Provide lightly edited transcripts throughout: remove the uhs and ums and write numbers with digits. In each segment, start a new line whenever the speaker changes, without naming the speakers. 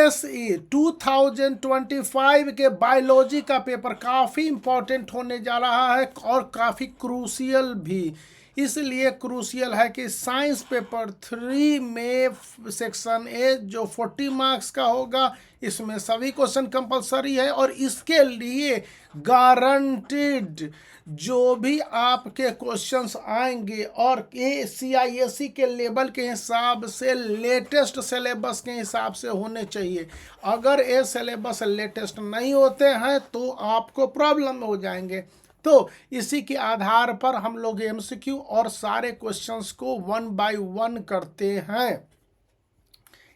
UPSC 2025 के biology का paper काफ़ी इम्पोर्टेंट होने जा रहा है और काफ़ी क्रूशियल भी। इसलिए क्रूशियल है कि साइंस पेपर 3 में सेक्शन ए जो 40 मार्क्स का होगा, इसमें सभी क्वेश्चन कंपलसरी है और इसके लिए गारंटीड जो भी आपके क्वेश्चंस आएंगे और ये CISE के लेवल के हिसाब से लेटेस्ट सिलेबस के हिसाब से होने चाहिए। अगर ये सिलेबस लेटेस्ट नहीं होते हैं तो आपको प्रॉब्लम हो जाएंगे। तो इसी के आधार पर हम लोग MCQ और सारे क्वेश्चंस को 1 बाय 1 करते हैं।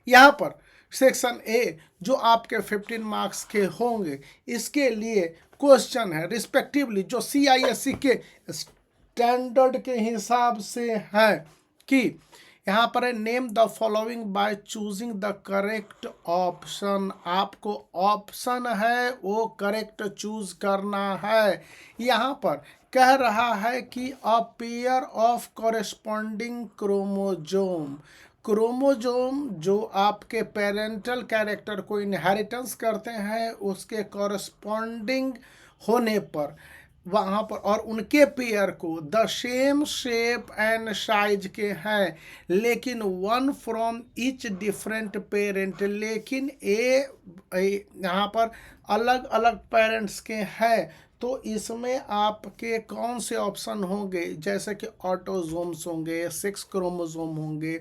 यहाँ पर सेक्शन ए जो आपके 15 मार्क्स के होंगे, इसके लिए क्वेश्चन है रिस्पेक्टिवली जो CISE के स्टैंडर्ड के हिसाब से है कि यहाँ पर है name the following by choosing the correct option. आपको ऑप्शन है वो करेक्ट चूज करना है। यहाँ पर कह रहा है कि अ pair of corresponding chromosome, chromosome जो आपके पेरेंटल कैरेक्टर को इनहेरिटेंस करते हैं उसके कॉरेस्पॉन्डिंग होने पर वहाँ पर और उनके पेयर को the same shape and size के हैं लेकिन one from each different parent, लेकिन यहाँ पर अलग अलग पेरेंट्स के हैं। तो इसमें आपके कौन से ऑप्शन होंगे, जैसे कि ऑटोजोम्स होंगे, 6 क्रोमोजोम होंगे,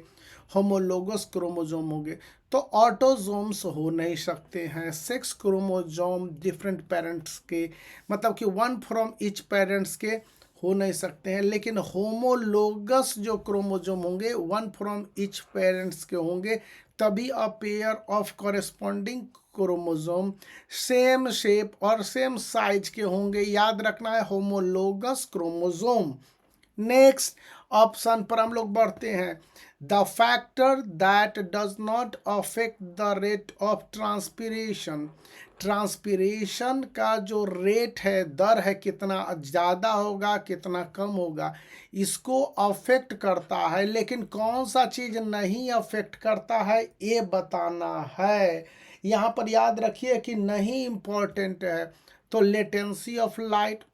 होमोलोगस क्रोमोजोम होंगे। तो ऑटोजोम्स हो नहीं सकते हैं, 6 क्रोमोजोम डिफरेंट पेरेंट्स के मतलब कि 1 फ्रॉम ईच पेरेंट्स के हो नहीं सकते हैं, लेकिन होमोलोगस जो क्रोमोजोम होंगे 1 फ्रॉम ईच पेरेंट्स के होंगे, तभी अ pair of corresponding chromosome same shape और सेम साइज के होंगे। याद रखना है होमोलोगस क्रोमोजोम। नेक्स्ट ऑप्शन पर हम लोग बढ़ते हैं। The factor that does not affect the rate of transpiration, transpiration का जो रेट है, दर है, कितना ज़्यादा होगा कितना कम होगा, इसको अफेक्ट करता है, लेकिन कौन सा चीज़ नहीं अफेक्ट करता है ये बताना है। यहाँ पर याद रखिए कि नहीं इम्पोर्टेंट है। तो लेटेंसी ऑफ लाइट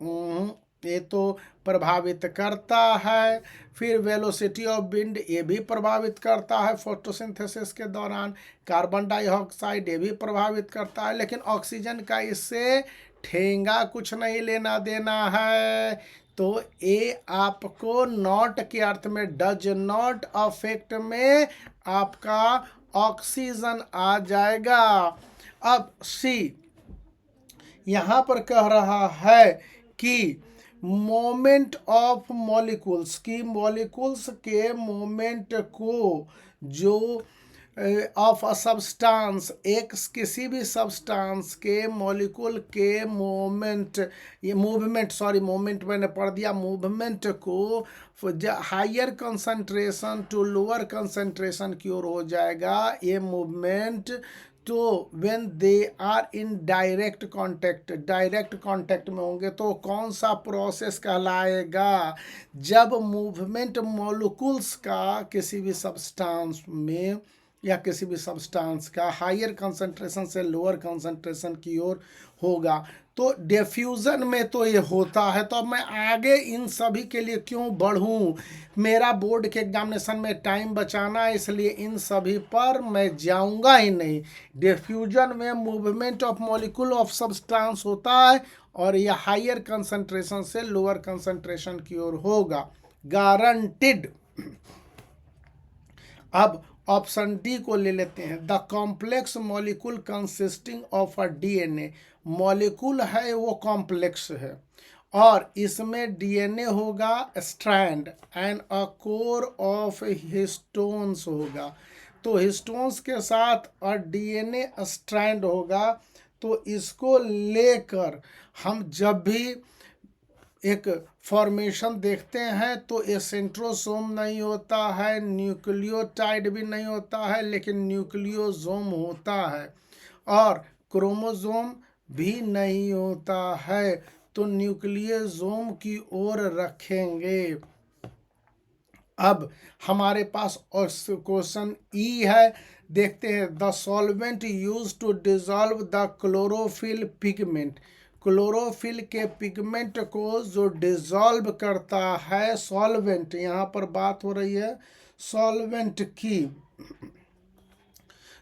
ये तो प्रभावित करता है। फिर वेलोसिटी ऑफ विंड ये भी प्रभावित करता है फोटोसिंथेसिस के दौरान। कार्बन डाइऑक्साइड ये भी प्रभावित करता है, लेकिन ऑक्सीजन का इससे ठेंगा कुछ नहीं लेना देना है। तो ये आपको नॉट के अर्थ में डज नॉट अफेक्ट में आपका ऑक्सीजन आ जाएगा। अब सी यहाँ पर कह रहा है कि मोमेंट ऑफ मॉलिक्यूल्स की, मॉलिक्यूल्स के मोमेंट को जो ऑफ अ सब्सटेंस, एक किसी भी सब्सटेंस के मॉलिक्यूल के मोमेंट, ये मूवमेंट, सॉरी मोमेंट मैंने पढ़ दिया, मूवमेंट को higher concentration to lower concentration की ओर हो जाएगा ये मूवमेंट। तो when they are in direct contact, direct contact में होंगे तो कौन सा प्रोसेस कहलाएगा, जब मूवमेंट मॉलिक्यूल्स का किसी भी सब्सटेंस में या किसी भी सब्सटेंस का हायर कंसंट्रेशन से लोअर कंसंट्रेशन की ओर होगा। तो डिफ्यूज़न में तो ये होता है। तो अब मैं आगे इन सभी के लिए क्यों बढ़ूं, मेरा बोर्ड के एग्जामिनेशन में टाइम बचाना है, इसलिए इन सभी पर मैं जाऊंगा ही नहीं। डिफ्यूजन में movement of molecule of substance होता है और यह हायर कंसंट्रेशन से लोअर कंसंट्रेशन की ओर होगा, गारंटिड। अब ऑप्शन डी को ले लेते हैं। The complex molecule consisting of a DNA, molecule है वो कॉम्प्लेक्स है और इसमें DNA होगा strand and a core of histones होगा। तो हिस्टोन्स के साथ और DNA स्ट्रैंड होगा। तो इसको लेकर हम जब भी एक फॉर्मेशन देखते हैं तो ये सेंट्रोसोम नहीं होता है, न्यूक्लियोटाइड भी नहीं होता है, लेकिन न्यूक्लियोसोम होता है और क्रोमोसोम भी नहीं होता है। तो न्यूक्लियोसोम की ओर रखेंगे। अब हमारे पास क्वेश्चन ई है, देखते हैं। The solvent use to dissolve the chlorophyll pigment, chlorophyll के पिगमेंट को जो डिजॉल्व करता है सॉल्वेंट, यहाँ पर बात हो रही है सॉल्वेंट की,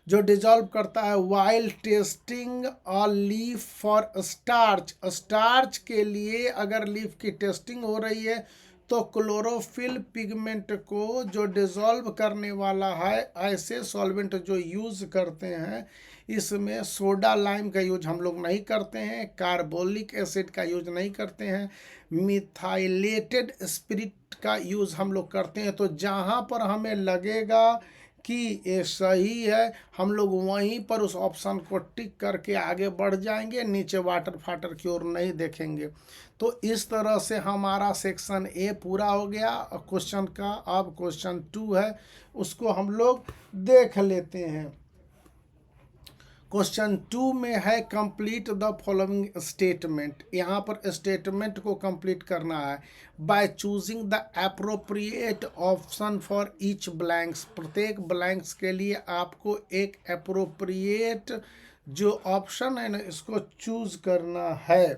जो डिजॉल्व करता है while testing a leaf for starch, starch के लिए अगर लीफ की टेस्टिंग हो रही है तो क्लोरोफिल पिगमेंट को जो डिजॉल्व करने वाला है, ऐसे सॉल्वेंट जो यूज़ करते हैं, इसमें सोडा लाइम का यूज हम लोग नहीं करते हैं, कार्बोलिक एसिड का यूज नहीं करते हैं, मिथाइलेटेड स्पिरिट का यूज़ हम लोग करते हैं। तो जहाँ पर हमें लगेगा कि ये सही है, हम लोग वहीं पर उस ऑप्शन को टिक करके आगे बढ़ जाएंगे, नीचे वाटर फाटर की ओर नहीं देखेंगे। तो इस तरह से हमारा सेक्शन ए पूरा हो गया क्वेश्चन का। अब क्वेश्चन 2 है, उसको हम लोग देख लेते हैं। क्वेश्चन 2 में है कंप्लीट द फॉलोइंग स्टेटमेंट, यहाँ पर स्टेटमेंट को कंप्लीट करना है by choosing the appropriate option for each blanks, प्रत्येक ब्लैंक्स के लिए आपको एक अप्रोप्रिएट जो ऑप्शन है ना, इसको चूज करना है।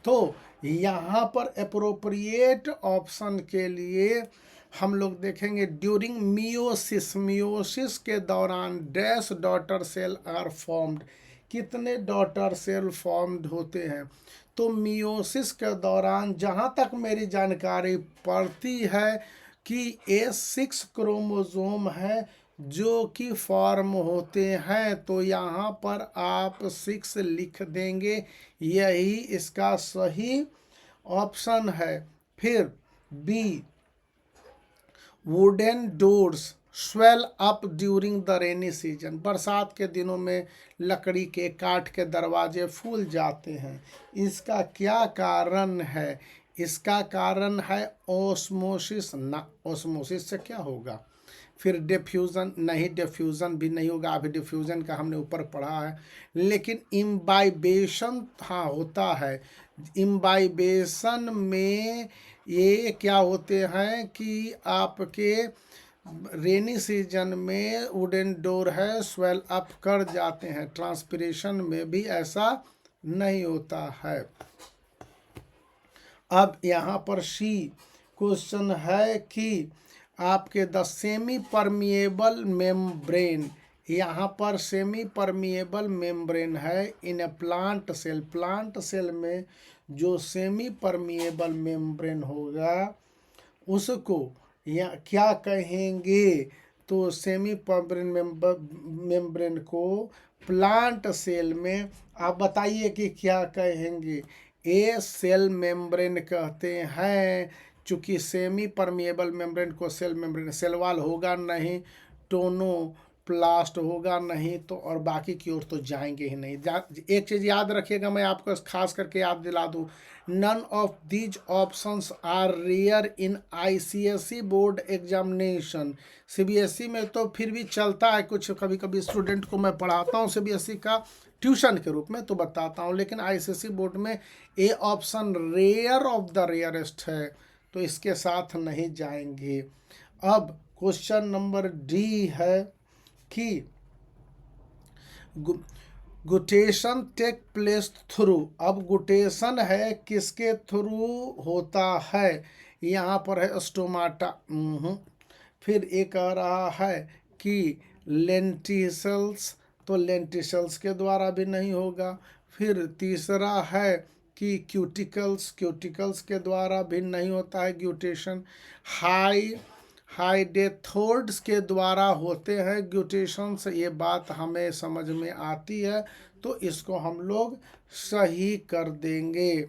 तो यहाँ पर अप्रोप्रिएट ऑप्शन के लिए हम लोग देखेंगे ड्यूरिंग मियोसिस, मियोसिस के दौरान dash daughter cell are formed, कितने डॉटर सेल फॉर्म्ड होते हैं। तो मियोसिस के दौरान जहाँ तक मेरी जानकारी पड़ती है कि A6 क्रोमोसोम है जो कि फॉर्म होते हैं, तो यहाँ पर आप 6 लिख देंगे, यही इसका सही ऑप्शन है। फिर B, wooden doors swell up during the rainy season, बरसात के दिनों में लकड़ी के काठ के दरवाजे फूल जाते हैं, इसका क्या कारण है। इसका कारण है ओस्मोसिस, ना ओस्मोसिस से क्या होगा। फिर डिफ्यूज़न, नहीं डिफ्यूज़न भी नहीं होगा, अभी डिफ्यूज़न का हमने ऊपर पढ़ा है। लेकिन इम्बाइबेशन हाँ होता है, इम्बाइबेशन में ये क्या होते हैं कि आपके रेनी सीजन में वुडन डोर है स्वेल अप कर जाते हैं, ट्रांसपिरेशन में भी ऐसा नहीं होता है। अब यहाँ पर सी क्वेश्चन है कि आपके द सेमी परमिएबल मेम्ब्रेन, यहाँ पर सेमी परमिएबल मेम्ब्रेन है इन ए प्लांट सेल, प्लांट सेल में जो सेमी परमिएबल मेम्ब्रेन होगा उसको या क्या कहेंगे। तो सेमी परमिएबल मेम्ब्रेन को प्लांट सेल में आप बताइए कि क्या कहेंगे। ए सेल मेम्ब्रेन कहते हैं, चूँकि सेमी परमिएबल मेम्ब्रेन को सेल मेम्ब्रेन, सेल वॉल होगा नहीं, टोनो प्लास्ट होगा नहीं, तो और बाकी की ओर तो जाएंगे ही नहीं। एक चीज़ याद रखिएगा, मैं आपको खास करके याद दिला दूँ, none of these options are rare in ICSE board examination. CBSE में तो फिर भी चलता है, कुछ कभी कभी स्टूडेंट को मैं पढ़ाता हूँ CBSE का ट्यूशन के रूप में तो बताता हूँ, लेकिन ICSE बोर्ड में a option rare of the rarest है, तो इसके साथ नहीं जाएंगे। अब क्वेश्चन नंबर डी है कि गुटेशन टेक प्लेस थ्रू, अब गुटेशन है किसके थ्रू होता है, यहाँ पर है स्टोमाटा। फिर एक आ रहा है कि लेंटिसल्स, तो लेंटिसल्स के द्वारा भी नहीं होगा। फिर तीसरा है कि क्यूटिकल्स, क्यूटिकल्स के द्वारा भी नहीं होता है ग्यूटेशन। हाइडेथोड्स के द्वारा होते हैं ग्यूटेशंस, ये बात हमें समझ में आती है, तो इसको हम लोग सही कर देंगे।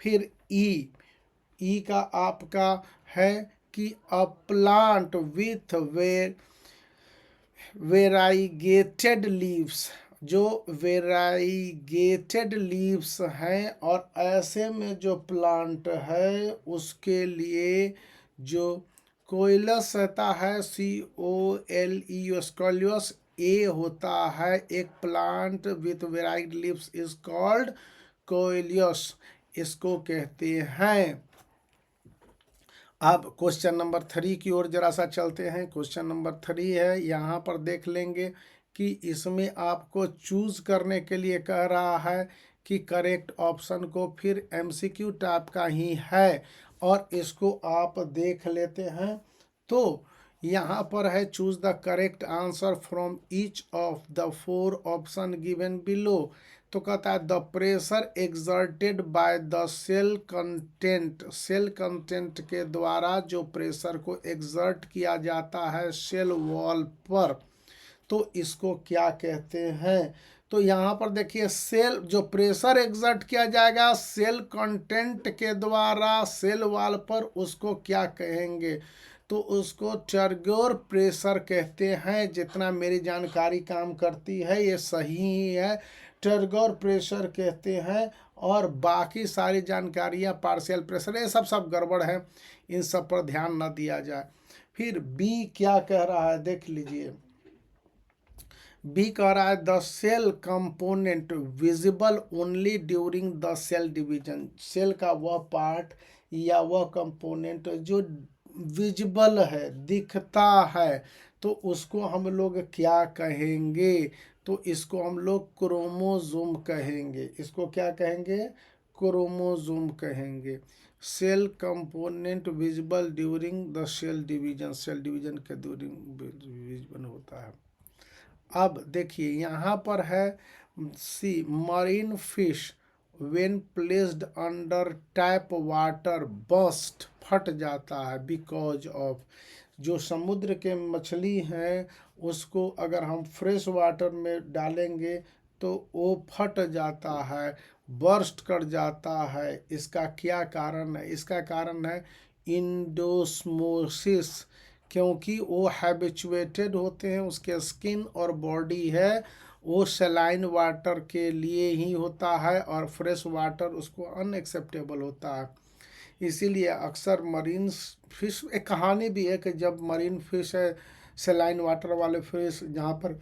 फिर ई का आपका है कि अ प्लांट विथ वेराइगेटेड लीव्स, जो वेराइगेटेड लीव्स हैं और ऐसे में जो प्लांट है उसके लिए जो कोइलस रहता है, COLE स्कॉलियस, ए होता है, एक plant with varied leaves is called coleus, इसको कहते हैं। अब क्वेश्चन नंबर 3 की ओर जरा सा चलते हैं। क्वेश्चन नंबर 3 है, यहाँ पर देख लेंगे कि इसमें आपको चूज करने के लिए कह रहा है कि करेक्ट ऑप्शन को, फिर एमसीक्यू टाइप का ही है और इसको आप देख लेते हैं। तो यहाँ पर है choose the correct answer from each of the 4 option given below. तो कहता है the pressure exerted by the cell content के द्वारा जो प्रेशर को एक्सर्ट किया जाता है सेल वॉल पर, तो इसको क्या कहते हैं। तो यहाँ पर देखिए सेल जो प्रेशर एक्सर्ट किया जाएगा सेल कंटेंट के द्वारा सेल वॉल पर, उसको क्या कहेंगे, तो उसको टर्गोर प्रेशर कहते हैं। जितना मेरी जानकारी काम करती है ये सही ही है, टर्गोर प्रेशर कहते हैं। और बाकी सारी जानकारियाँ पार्शियल प्रेशर ये सब गड़बड़ है, इन सब पर ध्यान न दिया जाए। फिर बी क्या कह रहा है देख लीजिए। बी कह रहा है the cell component visible only during the cell division. Cell का वह पार्ट या वह कंपोनेंट जो विजिबल है, दिखता है, तो उसको हम लोग क्या कहेंगे, तो इसको हम लोग क्रोमोसोम कहेंगे। इसको क्या कहेंगे, क्रोमोसोम कहेंगे। Cell component visible during the cell division के ड्यूरिंग विजिबल होता है। अब देखिए यहाँ पर है sea marine fish when placed under tap water burst, फट जाता है बिकॉज ऑफ। जो समुद्र के मछली हैं उसको अगर हम फ्रेश वाटर में डालेंगे तो वो फट जाता है, बर्स्ट कर जाता है। इसका क्या कारण है, इसका कारण है इंडोस्मोसिस, क्योंकि वो हैबिचुएटेड होते हैं, उसके स्किन और बॉडी है वो सलाइन वाटर के लिए ही होता है और फ्रेश वाटर उसको अनएक्सेप्टेबल होता है। इसीलिए अक्सर मरीन फिश, एक कहानी भी है कि जब मरीन फिश है सलाइन वाटर वाले फिश जहाँ पर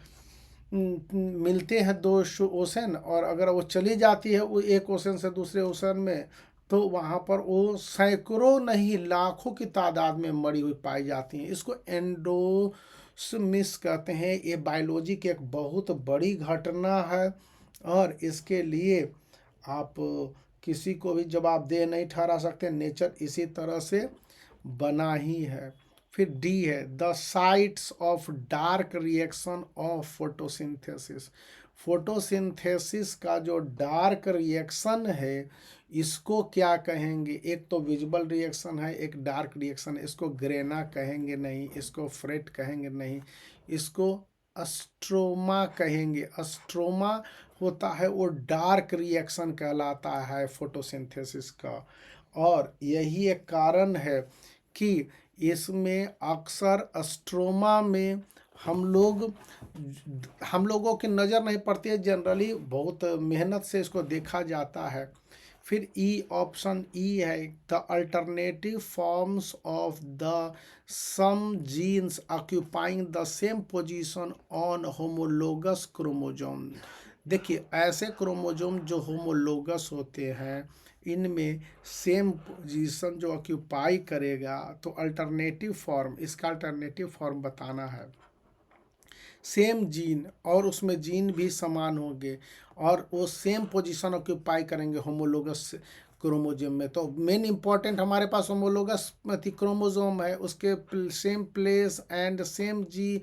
मिलते हैं दो ओशन, और अगर वो चली जाती है वो एक ओशन से दूसरे ओशन में, तो वहाँ पर वो सैकड़ों नहीं लाखों की तादाद में मरी हुई पाई जाती हैं। इसको एंडोस्मिस कहते हैं। ये बायोलॉजी की एक बहुत बड़ी घटना है और इसके लिए आप किसी को भी जवाबदेह नहीं ठहरा सकते, नेचर इसी तरह से बना ही है। फिर डी है the sites of dark reaction of photosynthesis. Photosynthesis का जो डार्क रिएक्शन है इसको क्या कहेंगे, एक तो विजुअल रिएक्शन है, एक डार्क रिएक्शन है। इसको ग्रेना कहेंगे नहीं, इसको फ्रेट कहेंगे नहीं, इसको अस्ट्रोमा कहेंगे। अस्ट्रोमा होता है वो डार्क रिएक्शन कहलाता है फोटोसिंथेसिस का। और यही एक कारण है कि इसमें अक्सर अस्ट्रोमा में हम लोगों की नज़र नहीं पड़ती है, जनरली बहुत मेहनत से इसको देखा जाता है। फिर ई ऑप्शन ई है the alternative forms of the some genes occupying the same position on homologous chromosome. देखिए ऐसे क्रोमोजोम जो होमोलोगस होते हैं इनमें सेम पोजीशन जो ऑक्यूपाई करेगा, तो अल्टरनेटिव फॉर्म, इसका अल्टरनेटिव फॉर्म बताना है। सेम जीन और उसमें जीन भी समान होंगे और वो सेम पोजीशन ऑक्यूपाई करेंगे होमोलोगस क्रोमोजोम में। तो मेन इंपॉर्टेंट हमारे पास होमोलोगस क्रोमोजोम है, उसके same place and same G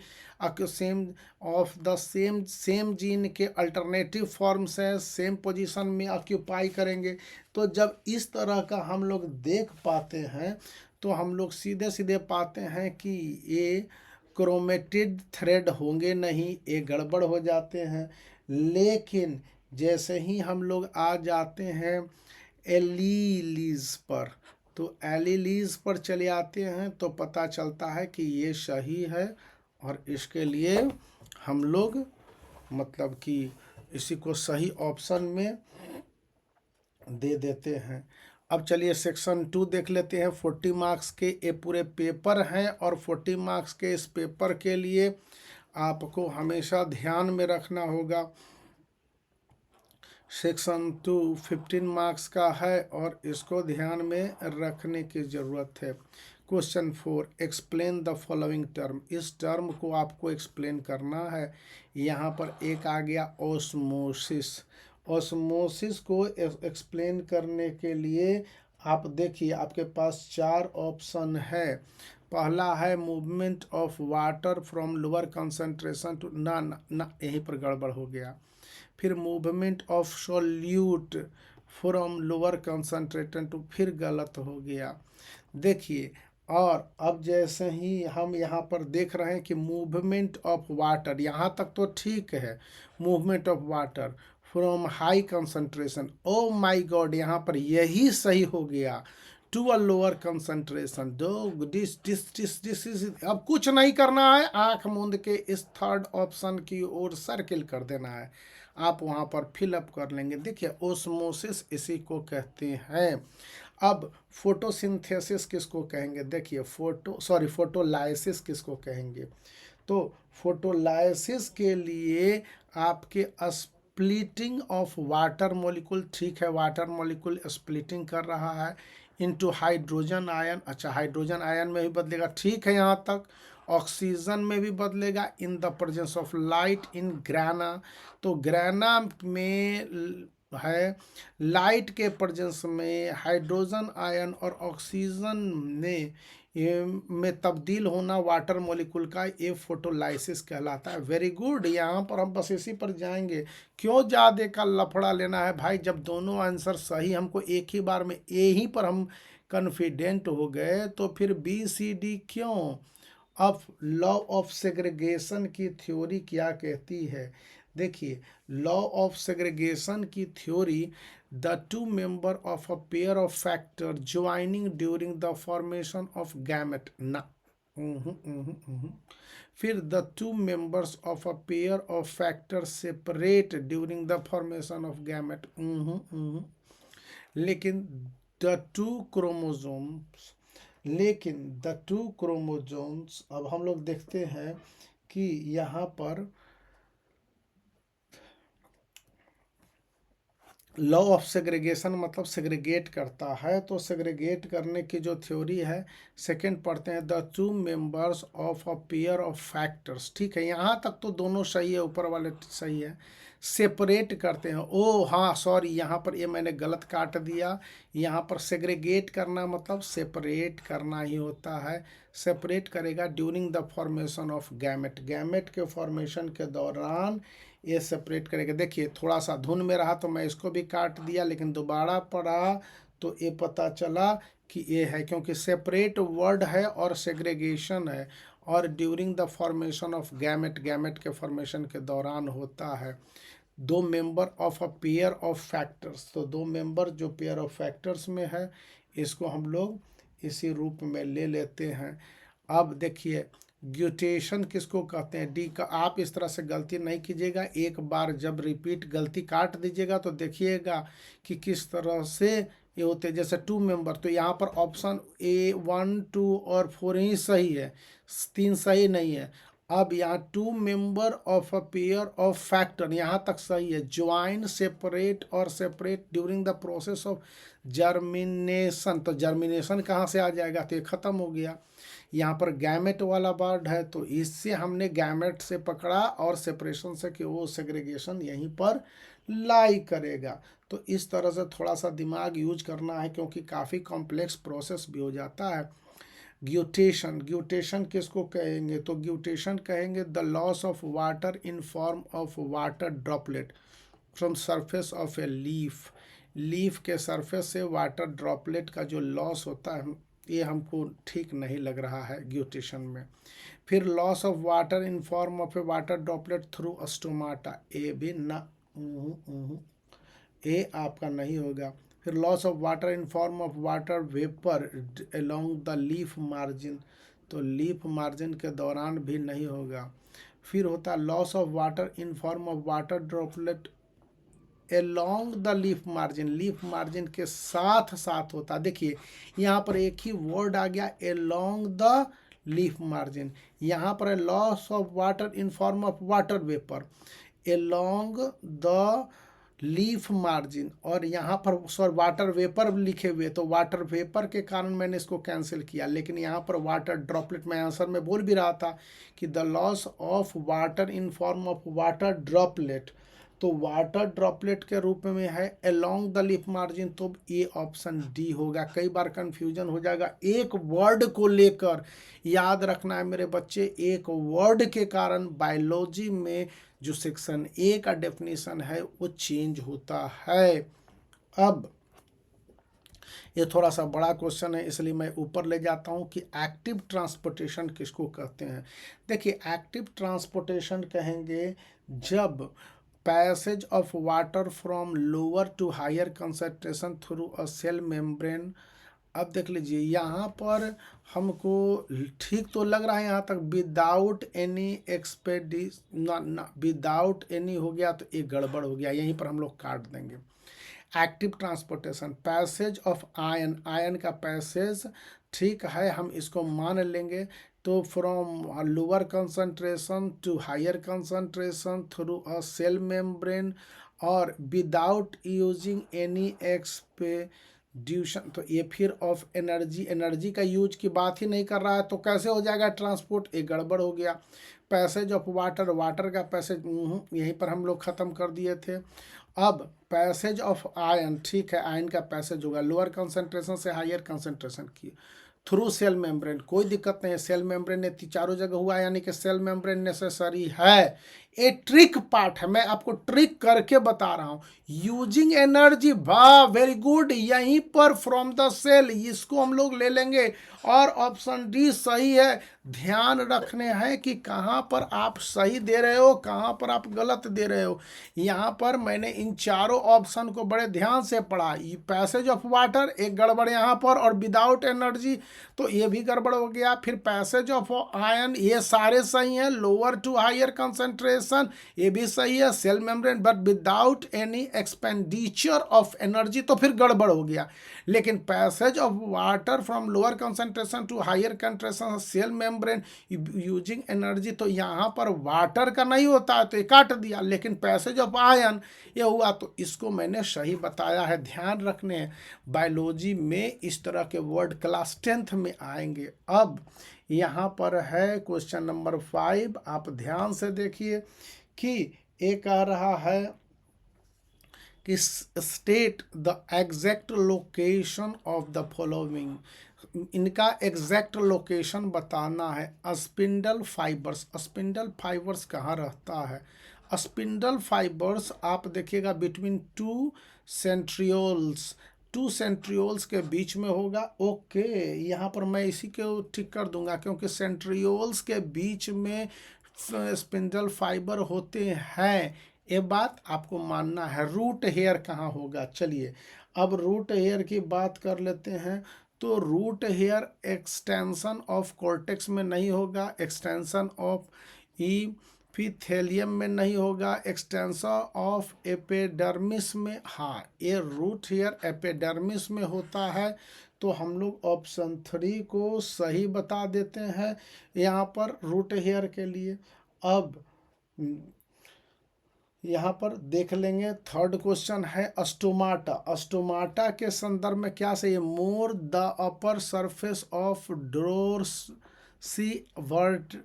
same of the same gene के अल्टरनेटिव फॉर्म्स है, सेम पोजीशन में ऑक्यूपाई करेंगे। तो जब इस तरह का हम लोग देख पाते हैं तो हम लोग सीधे सीधे पाते हैं कि ये क्रोमेटिड थ्रेड होंगे नहीं, ये गड़बड़ हो जाते हैं। लेकिन जैसे ही हम लोग आ जाते हैं एलीलीज पर, तो एलीलीज पर चले आते हैं तो पता चलता है कि ये सही है और इसके लिए हम लोग मतलब कि इसी को सही ऑप्शन में दे देते हैं। अब चलिए सेक्शन 2 देख लेते हैं। 40 मार्क्स के ये पूरे पेपर हैं और 40 मार्क्स के इस पेपर के लिए आपको हमेशा ध्यान में रखना होगा। सेक्शन 2 15 मार्क्स का है और इसको ध्यान में रखने की ज़रूरत है। Question 4, explain the following term. इस टर्म को आपको एक्सप्लेन करना है। यहाँ पर एक आ गया ऑस्मोसिस। ऑस्मोसिस को एक्सप्लेन करने के लिए आप देखिए आपके पास 4 ऑप्शन है। पहला है movement of water from lower concentration to, ना ना ना यहीं पर गड़बड़ हो गया। फिर movement of solute from lower concentration to, फिर गलत हो गया। देखिए, और अब जैसे ही हम यहाँ पर देख रहे हैं कि मूवमेंट ऑफ वाटर, यहाँ तक तो ठीक है, movement of water from high concentration, oh my God, यहाँ पर यही सही हो गया, टू अ लोअर कंसंट्रेशन। दो दिस इज, अब कुछ नहीं करना है, आंख मूंद के इस थर्ड ऑप्शन की ओर सर्किल कर देना है, आप वहाँ पर फिलअप कर लेंगे। देखिए ओस्मोसिस इसी को कहते हैं। अब फोटोसिंथेसिस किसको कहेंगे? देखिए फोटोलाइसिस किसको कहेंगे? तो फोटोलाइसिस के लिए आपके स्प्लिटिंग ऑफ वाटर मॉलिक्यूल, ठीक है, वाटर मॉलिक्यूल स्प्लिटिंग कर रहा है इनटू हाइड्रोजन आयन। अच्छा, हाइड्रोजन आयन में भी बदलेगा, ठीक है यहाँ तक। ऑक्सीजन में भी बदलेगा in the presence of light in ग्राना। तो ग्राना में है लाइट के प्रेजेंस में हाइड्रोजन आयन और ऑक्सीजन में तब्दील होना वाटर मॉलिक्यूल का, ये फोटोलाइसिस कहलाता है। वेरी गुड, यहाँ पर हम बस इसी पर जाएंगे। क्यों ज़्यादा का लफड़ा लेना है भाई, जब दोनों आंसर सही हमको एक ही बार में, यहीं पर हम कॉन्फिडेंट हो गए, तो फिर बी सी डी क्यों? अब लॉ ऑफ सेग्रीगेशन की थ्योरी क्या कहती है? देखिए, लॉ ऑफ सेग्रीगेशन की theory, the two member of a pair of factor joining during the formation of gamete, ना। फिर the two members of a pair of factor separate during the formation of gamete, लेकिन the two chromosomes, the two chromosomes, अब हम लोग देखते हैं कि यहाँ पर लॉ ऑफ सेग्रीगेशन मतलब सेग्रीगेट करता है, तो सेग्रीगेट करने की जो थ्योरी है, सेकंड पढ़ते हैं, the two members of a pair of factors, ठीक है, यहाँ तक तो दोनों सही है, ऊपर वाले सही है। सेपरेट करते हैं, ओ हाँ सॉरी, यहाँ पर ये मैंने गलत काट दिया। यहाँ पर सेग्रीगेट करना मतलब सेपरेट करना ही होता है। सेपरेट करेगा during the formation of gamete, gamete के फॉर्मेशन के दौरान ये सेपरेट करेगा। देखिए थोड़ा सा धुन में रहा तो मैं इसको भी काट दिया, लेकिन दोबारा पढ़ा तो ये पता चला कि ये है, क्योंकि सेपरेट वर्ड है और सेग्रीगेशन है, और during the formation of gamete, gamete के फॉर्मेशन के दौरान होता है। दो member of a pair of factors, तो दो मेंबर जो पेयर ऑफ फैक्टर्स में है, इसको हम लोग इसी रूप में ले लेते हैं। अब देखिए ग्यूटेशन किसको कहते हैं? डी का, आप इस तरह से गलती नहीं कीजिएगा, एक बार जब रिपीट गलती काट दीजिएगा तो देखिएगा कि किस तरह से ये होते हैं। जैसे टू मेंबर, तो यहाँ पर ऑप्शन ए 1 2 और 4 ही सही है, 3 सही नहीं है। अब यहाँ two member of a pair of factor, यहाँ तक सही है। ज्वाइन, सेपरेट और separate during the process of germination, तो जर्मिनेशन कहाँ से आ जाएगा? तो ये खत्म हो गया। यहाँ पर गैमेट वाला वर्ड है, तो इससे हमने गैमेट से पकड़ा और सेपरेशन से, कि वो सेग्रीगेशन यहीं पर लाई करेगा। तो इस तरह से थोड़ा सा दिमाग यूज करना है, क्योंकि काफ़ी कॉम्प्लेक्स प्रोसेस भी हो जाता है। ग्यूटेशन, ग्यूटेशन किसको कहेंगे? तो ग्यूटेशन कहेंगे the loss of water in form of water droplet from surface of a leaf, leaf के सरफेस से वाटर ड्रॉपलेट का जो लॉस होता है, ये हमको ठीक नहीं लग रहा है ग्यूटेशन में। फिर loss of water in form of a water droplet through stomata, A भी ना, ए आपका नहीं होगा। फिर loss of water in form of water vapour along the leaf margin, तो लीफ मार्जिन के दौरान भी नहीं होगा। फिर होता है loss of water in form of water droplet along the leaf margin, leaf margin के साथ साथ होता। देखिए यहाँ पर एक ही वर्ड आ गया, अलोंग द लीफ मार्जिन। यहाँ पर loss of water in form of water vapour along the leaf margin, और यहाँ पर सॉरी वाटर वेपर लिखे हुए, तो वाटर वेपर के कारण मैंने इसको कैंसिल किया, लेकिन यहाँ पर वाटर ड्रॉपलेट मैं आंसर में बोल भी रहा था कि the loss of water in form of water droplet, तो वाटर ड्रॉपलेट के रूप में है अलोंग द लिप मार्जिन, तो ये ऑप्शन डी होगा। कई बार कंफ्यूजन हो जाएगा एक वर्ड को लेकर, याद रखना है मेरे बच्चे, एक वर्ड के कारण बायोलॉजी में जो सेक्शन ए का डेफिनेशन है वो चेंज होता है। अब ये थोड़ा सा बड़ा क्वेश्चन है, इसलिए मैं ऊपर ले जाता हूँ कि एक्टिव ट्रांसपोर्टेशन किसको कहते हैं। देखिए एक्टिव ट्रांसपोर्टेशन कहेंगे जब passage of water from lower to higher concentration through a cell membrane. अब देख लीजिए यहाँ पर हमको ठीक तो लग रहा है यहाँ तक, विदाउट एनी एक्सपेडिस ना विदाउट एनी हो गया तो एक गड़बड़ हो गया, यहीं पर हम लोग काट देंगे। Active transportation passage of ion, ion का पैसेज, ठीक है हम इसको मान लेंगे, तो from lower concentration to higher concentration through a cell membrane और विदाउट यूजिंग एनी एक्सपेड्यूशन, तो ये फिर ऑफ एनर्जी, एनर्जी का यूज की बात ही नहीं कर रहा है, तो कैसे हो जाएगा ट्रांसपोर्ट, एक गड़बड़ हो गया। पैसेज ऑफ वाटर, वाटर का पैसेज यहीं पर हम लोग ख़त्म कर दिए थे। अब पैसेज ऑफ आयन, ठीक है आयन का पैसेज होगा लोअर कंसंट्रेशन से हायर कंसंट्रेशन की थ्रू सेल मेम्ब्रेन, कोई दिक्कत नहीं है, सेल मेम्ब्रेन ने चारों जगह हुआ, यानी कि सेल मेम्ब्रेन नेसेसरी है। ये ट्रिक पार्ट है, मैं आपको ट्रिक करके बता रहा हूँ। यूजिंग एनर्जी, वाह वेरी गुड, यहीं पर फ्रॉम द सेल, इसको हम लोग ले लेंगे और ऑप्शन डी सही है। ध्यान रखने हैं कि कहाँ पर आप सही दे रहे हो, कहाँ पर आप गलत दे रहे हो। यहाँ पर मैंने इन चारों ऑप्शन को बड़े ध्यान से पढ़ा, ये पैसेज ऑफ वाटर एक गड़बड़ यहाँ पर, और विदाउट एनर्जी तो ये भी गड़बड़ हो गया। फिर पैसेज ऑफ आयन ये सारे सही हैं, लोअर टू हायर कंसंट्रेशन ये भी सही है, cell membrane but without any expenditure of energy तो फिर गड़बड़ हो गया। लेकिन passage of water from lower concentration to higher concentration cell membrane using energy, तो यहाँ पर वाटर का नहीं होता है तो ये काट दिया, लेकिन पैसेज ऑफ आयन ये हुआ, तो इसको मैंने सही बताया है। ध्यान रखने बायोलॉजी में इस तरह के वर्ड क्लास 10th में आएंगे। अब यहाँ पर है क्वेश्चन नंबर 5, आप ध्यान से देखिए कि ये कह रहा है कि state the exact location of the following, इनका एग्जैक्ट लोकेशन बताना है। स्पिंडल फाइबर्स, स्पिंडल फाइबर्स कहाँ रहता है, स्पिंडल फाइबर्स आप देखिएगा between two centrioles, two centrioles के बीच में होगा। ओके यहाँ पर मैं इसी को ठीक कर दूंगा, क्योंकि सेंट्रियोल्स के बीच में स्पिंडल फाइबर होते हैं, ये बात आपको मानना है। रूट हेयर कहाँ होगा, चलिए अब रूट हेयर की बात कर लेते हैं। तो root hair extension of cortex में नहीं होगा, एक्सटेंशन ऑफ एपिथेलियम में नहीं होगा, एक्सटेंशन ऑफ एपिडर्मिस में, हाँ ये रूट हेयर एपिडर्मिस में होता है। तो हम लोग ऑप्शन 3 को सही बता देते हैं यहाँ पर रूट हेयर के लिए। अब यहाँ पर देख लेंगे थर्ड क्वेश्चन है स्टोमाटा, स्टोमाटा के संदर्भ में क्या सही है, more the upper surface of dorsi वर्ट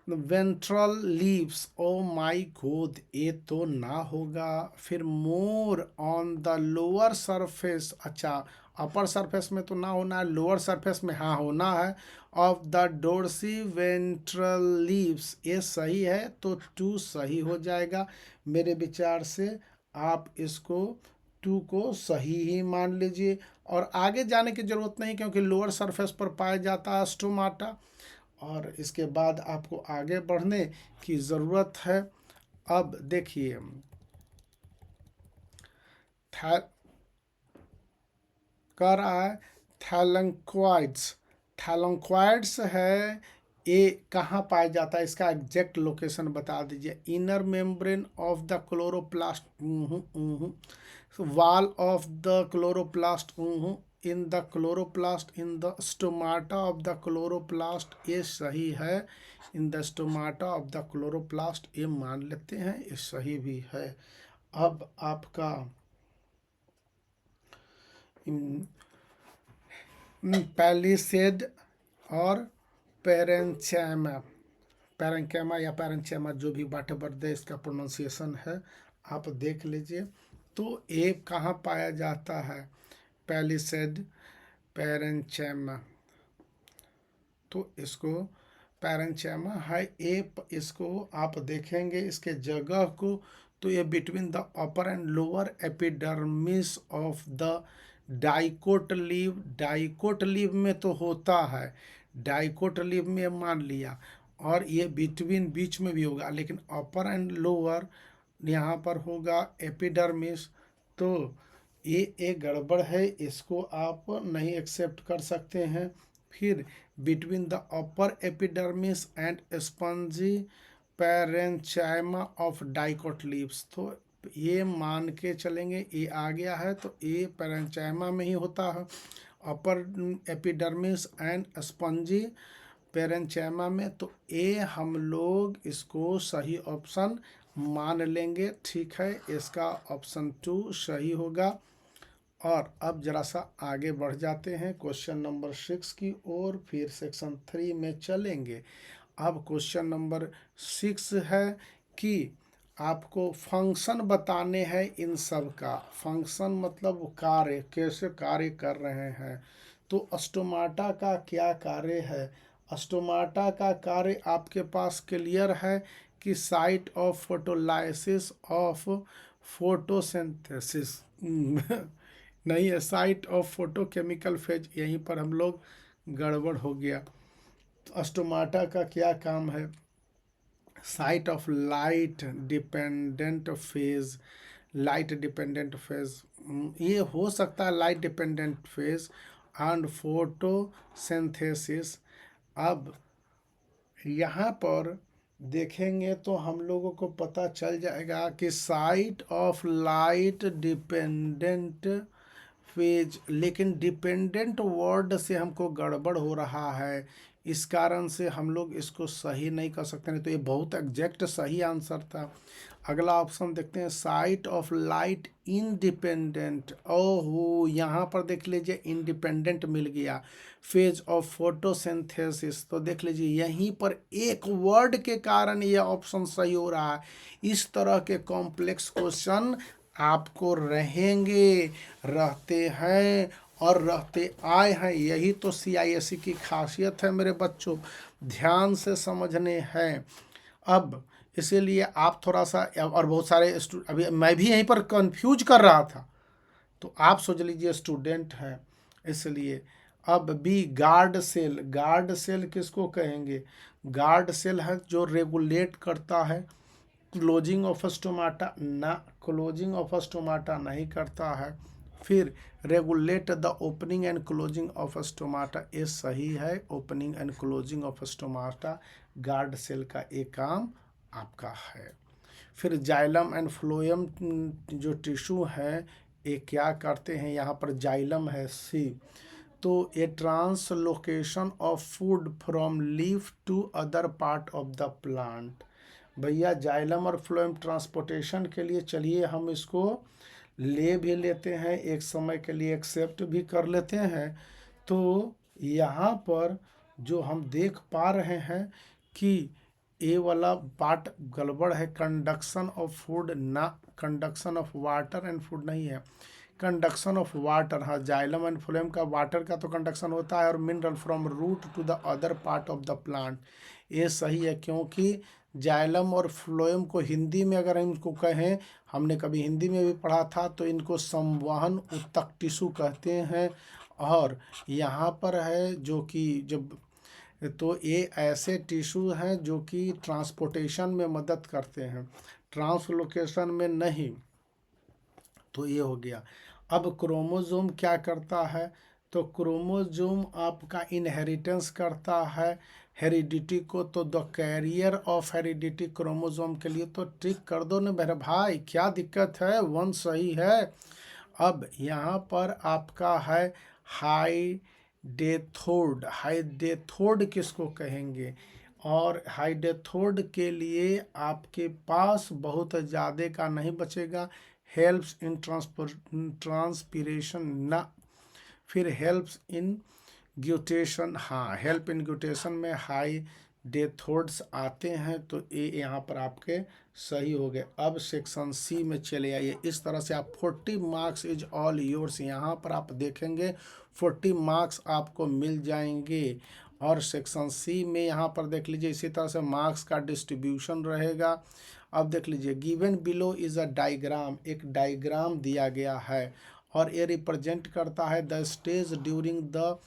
ventral leaves, oh my God ये तो ना होगा। फिर more on the lower surface, अच्छा अपर सरफेस में तो ना होना है, लोअर सरफेस में हाँ होना है, of the dorsi ventral leaves ये सही है, तो 2 सही हो जाएगा मेरे विचार से। आप इसको 2 को सही ही मान लीजिए और आगे जाने की ज़रूरत नहीं, क्योंकि लोअर सरफेस पर पाया जाता है स्टोमाटा, और इसके बाद आपको आगे बढ़ने की ज़रूरत है। अब देखिए कह रहा है थैलेंक्वाइड्स, थैलेंक्वाइड्स है ये कहाँ पाया जाता है, इसका एग्जैक्ट लोकेशन बता दीजिए। Inner membrane of the chloroplast, wall of the chloroplast, in the chloroplast, in the stomata of the chloroplast ये सही है, in the stomata of the chloroplast ये मान लेते हैं, ये सही भी है। अब आपका पैलिसेड और पेरेंचैमा, पैरेंकैमा या पैरेंचैमा, जो भी वाटेवर इसका प्रोनाउंसिएशन है, आप देख लीजिए। तो ये कहाँ पाया जाता है? पैलिसेड, पैरेंचैमा, तो इसको पैरेंचैमा है। इसको आप देखेंगे इसके जगह को, तो ये between the upper and lower epidermis of the dicot leaf, dicot leaf में तो होता है, डाइकोटलीव में मान लिया, और ये बिटवीन बीच में भी होगा, लेकिन अपर एंड लोअर यहाँ पर होगा एपिडर्मिस। तो ये एक गड़बड़ है, इसको आप नहीं एक्सेप्ट कर सकते हैं। फिर between the upper epidermis and spongy parenchyma of dicot leaves, तो ये मान के चलेंगे ये आ गया है, तो ये पैरेंचाइमा में ही होता है, अपर एपिडर्मिस एंड स्पंजी पैरेंचाइमा में। तो ये हम लोग इसको सही ऑप्शन मान लेंगे। ठीक है, इसका ऑप्शन 2 सही होगा। और अब जरा सा आगे बढ़ जाते हैं क्वेश्चन नंबर 6 की ओर, फिर सेक्शन 3 में चलेंगे। अब क्वेश्चन नंबर 6 है कि आपको फंक्शन बताने हैं इन सब का। फंक्शन मतलब कार्य, कैसे कार्य कर रहे हैं। तो स्टोमाटा का क्या कार्य है? स्टोमाटा का कार्य आपके पास क्लियर है कि site of photolysis of photosynthesis नहीं है, साइट ऑफ फोटोकेमिकल फेज, यहीं पर हम लोग गड़बड़ हो गया। तो स्टोमाटा का क्या काम है? Site of light dependent phase, light dependent phase, ये हो सकता है light dependent phase and photosynthesis. अब यहाँ पर देखेंगे तो हम लोगों को पता चल जाएगा कि site of light dependent phase, लेकिन डिपेंडेंट वर्ड से हमको गड़बड़ हो रहा है, इस कारण से हम लोग इसको सही नहीं कर सकते। नहीं तो ये बहुत एग्जैक्ट सही आंसर था। अगला ऑप्शन देखते हैं, साइट ऑफ लाइट इंडिपेंडेंट। ओहो, यहाँ पर देख लीजिए इंडिपेंडेंट मिल गया। फेज ऑफ फोटोसिंथेसिस, तो देख लीजिए यहीं पर एक वर्ड के कारण ये ऑप्शन सही हो रहा है। इस तरह के कॉम्प्लेक्स क्वेश्चन आपको रहेंगे, रहते हैं और रहते आए हैं। यही तो CISE की खासियत है मेरे बच्चों, ध्यान से समझने हैं। अब इसीलिए आप थोड़ा सा, और बहुत सारे अभी मैं भी यहीं पर कंफ्यूज कर रहा था, तो आप सोच लीजिए स्टूडेंट हैं, इसलिए। अब B, guard cell. Guard cell किसको कहेंगे? गार्ड सेल है जो रेगुलेट करता है क्लोजिंग ऑफ स्टोमाटा, ना, क्लोजिंग ऑफ स्टोमाटा नहीं करता है। फिर regulate the opening and closing of stomata, ये सही है, opening and closing of stomata guard cell का एक काम आपका है। फिर जाइलम एंड फ्लोएम जो टिश्यू है, ये क्या करते हैं? यहाँ पर जाइलम है सी, तो ये translocation of food from leaf to other part of the plant. भैया जाइलम और फ्लोएम ट्रांसपोर्टेशन के लिए, चलिए हम इसको ले भी लेते हैं, एक समय के लिए एक्सेप्ट भी कर लेते हैं। तो यहाँ पर जो हम देख पा रहे हैं कि ए वाला पार्ट गड़बड़ है, कंडक्शन ऑफ फूड, ना, conduction of water and food नहीं है, कंडक्शन ऑफ वाटर। हाँ, जाइलम एंड फ्लोएम का वाटर का तो कंडक्शन होता है, और mineral from root to the other part of the plant, ये सही है। क्योंकि जाइलम और फ्लोएम को हिंदी में अगर हम इनको कहें, हमने कभी हिंदी में भी पढ़ा था, तो इनको संवहन उत्तक टिश्यू कहते हैं। और यहाँ पर है जो कि जब, तो ये ऐसे टिश्यू हैं जो कि ट्रांसपोर्टेशन में मदद करते हैं, ट्रांसलोकेशन में नहीं। तो ये हो गया। अब क्रोमोसोम क्या करता है? तो क्रोमोसोम आपका इनहेरिटेंस करता है हेरिडिटी को, तो the carrier of heredity chromosome के लिए तो टिक कर दो ना मेरे भाई, क्या दिक्कत है? 1 सही है। अब यहाँ पर आपका है हाइडेथोड। हाइडेथोड किसको कहेंगे? और हाइडेथोड के लिए आपके पास बहुत ज़्यादा का नहीं बचेगा। हेल्प्स इन ट्रांसपिरेशन ना, फिर हेल्प्स इन ग्यूटेशन, हाँ हेल्प इन ग्यूटेशन में हाई डेथोड्स आते हैं, तो ये यहाँ पर आपके सही हो गए। अब सेक्शन सी में चले आइए। इस तरह से आप 40 मार्क्स इज ऑल योर्स, यहाँ पर आप देखेंगे 40 मार्क्स आपको मिल जाएंगे। और सेक्शन सी में यहाँ पर देख लीजिए इसी तरह से मार्क्स का डिस्ट्रीब्यूशन रहेगा। अब देख लीजिए given below is a diagram, एक डायग्राम दिया गया है और ये रिप्रेजेंट करता है the stage during the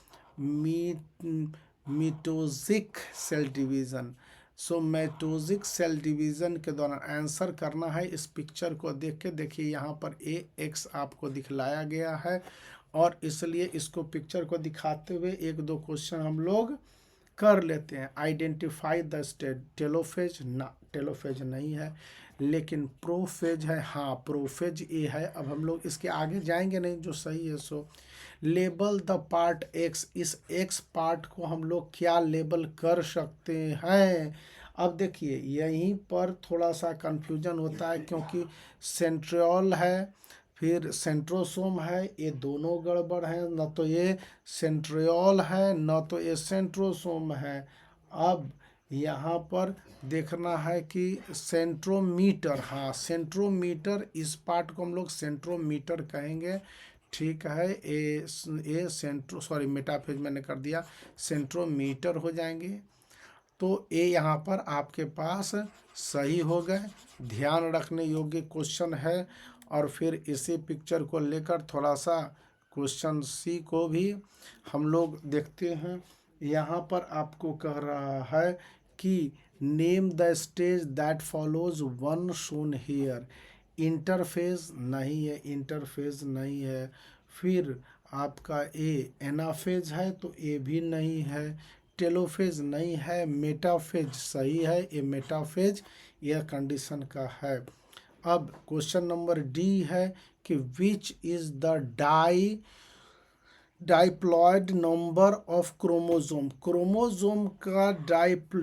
mitotic cell division. So mitotic cell division के दौरान आंसर करना है। इस पिक्चर को देख के देखिए यहाँ पर ए एक्स आपको दिखलाया गया है और इसलिए इसको पिक्चर को दिखाते हुए एक दो क्वेश्चन हम लोग कर लेते हैं। आइडेंटिफाई द स्टेज, टेलोफेज ना, टेलोफेज नहीं है, लेकिन प्रोफेज है, हाँ प्रोफेज ये है। अब हम लोग इसके आगे जाएंगे नहीं, जो सही है सो लेबल द पार्ट एक्स, इस एक्स पार्ट को हम लोग क्या लेबल कर सकते हैं। अब देखिए यहीं पर थोड़ा सा कंफ्यूजन होता है क्योंकि सेंट्रियोल है फिर सेंट्रोसोम है, ये दोनों गड़बड़ हैं, न तो ये सेंट्रियोल है न तो ये सेंट्रोसोम है। अब यहाँ पर देखना है कि सेंट्रोमीटर, हाँ सेंट्रोमीटर, इस पार्ट को हम लोग सेंट्रोमीटर कहेंगे, ठीक है। ए सेंट्रो सॉरी मेटाफेज मैंने कर दिया, सेंट्रोमीटर हो जाएंगे। तो ये यहाँ पर आपके पास सही हो गए। ध्यान रखने योग्य क्वेश्चन है। और फिर इसी पिक्चर को लेकर थोड़ा सा क्वेश्चन सी को भी हम लोग देखते हैं। यहाँ पर आपको कह रहा है कि name the stage that follows one shown here. Interphase नहीं है, इंटरफेज नहीं है। फिर आपका ए एनाफेज है तो ए भी नहीं है। टेलोफेज नहीं है, मेटाफेज सही है, ये मेटाफेज यह कंडीशन का है। अब क्वेश्चन नंबर डी है कि which is the diploid number of chromosome. Chromosome का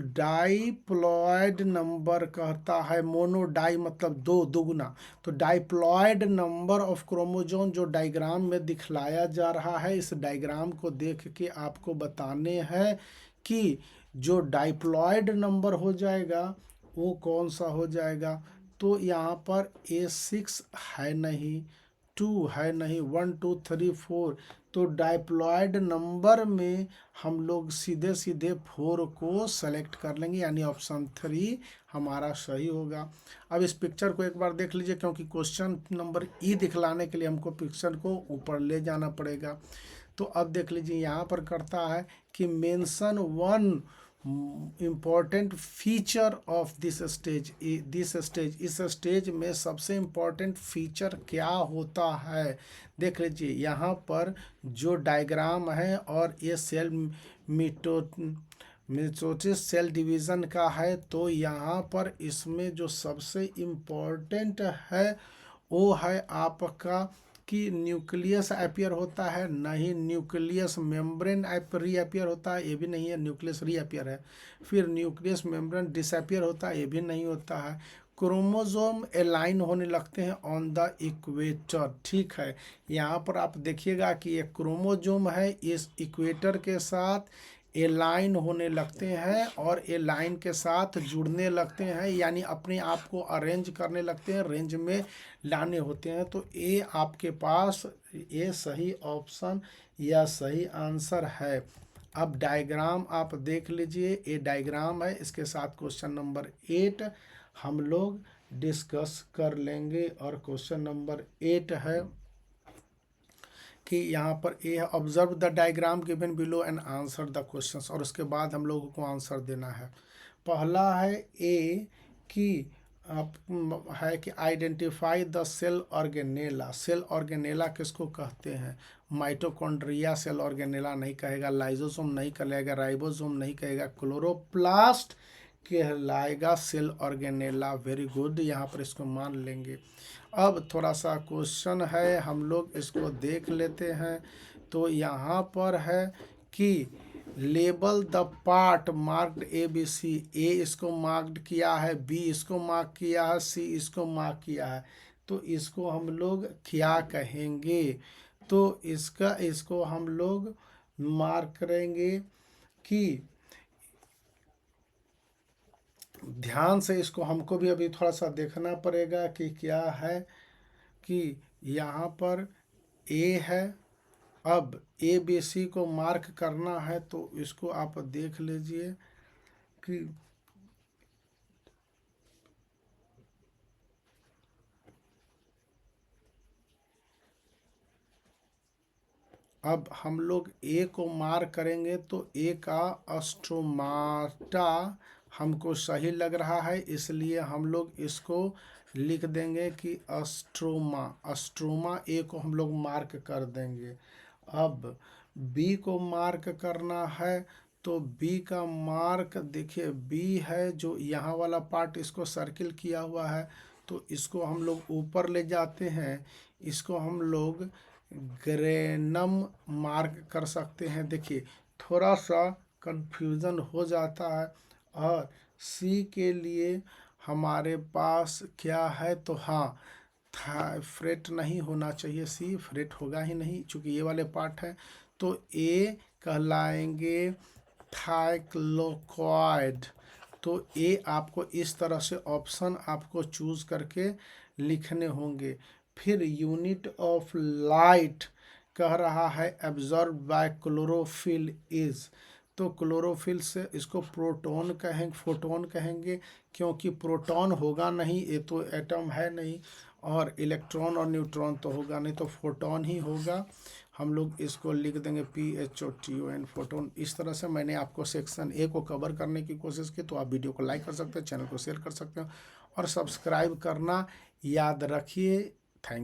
डाइप्लॉयड नंबर कहता है, मोनोडाई मतलब दो, दुगुना। तो डाइप्लॉयड नंबर ऑफ क्रोमोसोम जो डायग्राम में दिखलाया जा रहा है, इस डायग्राम को देख के आपको बताने हैं कि जो डाइप्लॉयड नंबर हो जाएगा वो कौन सा हो जाएगा। तो यहाँ पर A6 है नहीं, 2 है नहीं, 1 2 3 4, तो डाइप्लॉयड नंबर में हम लोग सीधे सीधे 4 को सेलेक्ट कर लेंगे, यानी ऑप्शन 3 हमारा सही होगा। अब इस पिक्चर को एक बार देख लीजिए क्योंकि क्वेश्चन नंबर ई दिखलाने के लिए हमको पिक्चर को ऊपर ले जाना पड़ेगा। तो अब देख लीजिए यहाँ पर करता है कि mention one important feature of this stage. इस स्टेज में सबसे इम्पॉर्टेंट फीचर क्या होता है। देख लीजिए यहाँ पर जो डायग्राम है और ये सेल मिटोसिस सेल डिवीज़न का है, तो यहाँ पर इसमें जो सबसे इम्पॉर्टेंट है वो है आपका कि न्यूक्लियस अपीयर होता है, नहीं न्यूक्लियस मेम्ब्रेन रीअपियर होता है, ये भी नहीं है, न्यूक्लियस रीअपियर है। फिर न्यूक्लियस मेम्ब्रेन डिसअपियर होता है, ये भी नहीं होता है। क्रोमोसोम अलाइन होने लगते हैं ऑन द इक्वेटर, ठीक है। यहाँ पर आप देखिएगा कि ये क्रोमोसोम है, इस इक्वेटर के साथ ए लाइन होने लगते हैं और ए लाइन के साथ जुड़ने लगते हैं, यानी अपने आप को अरेंज करने लगते हैं, रेंज में लाने होते हैं। तो ये आपके पास ये सही ऑप्शन या सही आंसर है। अब डायग्राम आप देख लीजिए, ये डायग्राम है, इसके साथ क्वेश्चन नंबर 8 हम लोग डिस्कस कर लेंगे। और क्वेश्चन नंबर 8 है कि यहाँ पर ए है observe the diagram given below and answer the questions, और उसके बाद हम लोगों को आंसर देना है। पहला है ए कि आप है कि आइडेंटिफाई द सेल ऑर्गेनेला। सेल ऑर्गेनेला किसको कहते हैं। माइटोकॉन्ड्रिया सेल ऑर्गेनेला नहीं कहेगा, लाइजोसोम नहीं कहेगा, राइबोसोम नहीं कहेगा, क्लोरोप्लास्ट कहलाएगा सेल ऑर्गेनेला। वेरी गुड, यहाँ पर इसको मान लेंगे। अब थोड़ा सा क्वेश्चन है, हम लोग इसको देख लेते हैं। तो यहाँ पर है कि label the part marked A B C. A इसको मार्क्ड किया है, बी इसको मार्क किया है, सी इसको मार्क किया है। तो इसको हम लोग क्या कहेंगे? तो इसको हम लोग मार्क करेंगे कि ध्यान से इसको हमको भी अभी थोड़ा सा देखना पड़ेगा कि क्या है कि यहाँ पर ए है। अब ए बी सी को मार्क करना है तो इसको आप देख लीजिए कि अब हम लोग ए को मार्क करेंगे तो ए का स्ट्रोमाटा हमको सही लग रहा है, इसलिए हम लोग इसको लिख देंगे कि स्ट्रोमा ए को हम लोग मार्क कर देंगे। अब बी को मार्क करना है तो बी का मार्क देखिए, बी है जो यहाँ वाला पार्ट इसको सर्किल किया हुआ है, तो इसको हम लोग ऊपर ले जाते हैं। इसको हम लोग ग्रेनम मार्क कर सकते हैं। देखिए थोड़ा सा कंफ्यूजन हो जाता है। और सी के लिए हमारे पास क्या है? तो हाँ, था फ्रेट नहीं होना चाहिए, सी फ्रेट होगा ही नहीं चूँकि ये वाले पार्ट है। तो ए कहलाएंगे थाइक्लोकॉइड। तो ए आपको इस तरह से ऑप्शन आपको चूज करके लिखने होंगे। फिर यूनिट ऑफ लाइट कह रहा है एब्जॉर्ब बाय क्लोरोफिल इज। तो क्लोरोफिल से इसको प्रोटॉन कहेंगे, फोटोन कहेंगे, क्योंकि प्रोटॉन होगा नहीं, ये तो एटम है नहीं, और इलेक्ट्रॉन और न्यूट्रॉन तो होगा नहीं, तो फोटोन ही होगा। हम लोग इसको लिख देंगे PHOTON, फोटोन। इस तरह से मैंने आपको सेक्शन ए को कवर करने की कोशिश की। तो आप वीडियो को लाइक कर सकते हैं, चैनल को शेयर कर सकते हो और सब्सक्राइब करना याद रखिए। थैंक